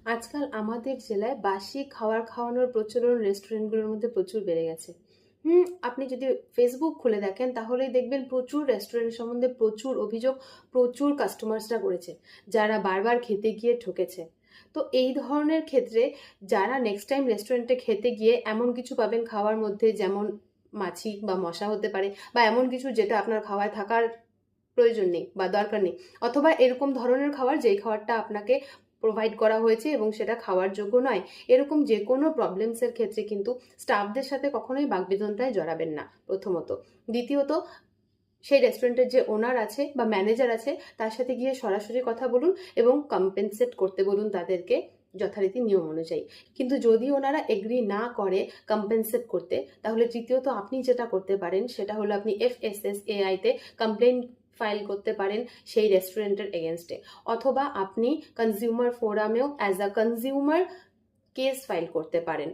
আজকাল আমাদের জেলায় বাসি খাবার খাওয়ানোর প্রচলন রেস্টুরেন্টগুলোর মধ্যে প্রচুর বেড়ে গেছে। আপনি যদি ফেসবুক খুলে দেখেন তাহলেই দেখবেন প্রচুর রেস্টুরেন্ট সম্বন্ধে প্রচুর অভিযোগ, প্রচুর কাস্টমার্সরা করেছে, যারা বারবার খেতে গিয়ে ঠকেছে। তো এই ধরনের ক্ষেত্রে যারা নেক্সট টাইম রেস্টুরেন্টে খেতে গিয়ে এমন কিছু পাবেন খাওয়ার মধ্যে, যেমন মাছি বা মশা হতে পারে, বা এমন কিছু যেটা আপনার খাওয়ায় থাকার প্রয়োজন নেই বা দরকার নেই, অথবা এরকম ধরনের খাবার যেই খাবারটা আপনাকে প্রোভাইড করা হয়েছে এবং সেটা খাওয়ার যোগ্য নয়, এরকম যে কোনো প্রবলেমসের ক্ষেত্রে কিন্তু স্টাফদের সাথে কখনোই বাকবিতন্ডায় জড়াবেন না, প্রথমত। দ্বিতীয়ত, সেই রেস্টুরেন্টের যে ওনার আছে বা ম্যানেজার আছে তার সাথে গিয়ে সরাসরি কথা বলুন এবং কম্পেনসেট করতে বলুন তাদেরকে যথারীতি নিয়ম অনুযায়ী। কিন্তু যদি ওনারা এগ্রি না করে কম্পেনসেট করতে, তাহলে তৃতীয়ত আপনি যেটা করতে পারেন সেটা হলো আপনি FSSAI-তে কমপ্লেন ফাইল করতে পারেন সেই রেস্টুরেন্টের এগেনস্টে, অথবা আপনি কনজিউমার ফোরামেও as a consumer case file করতে পারেন।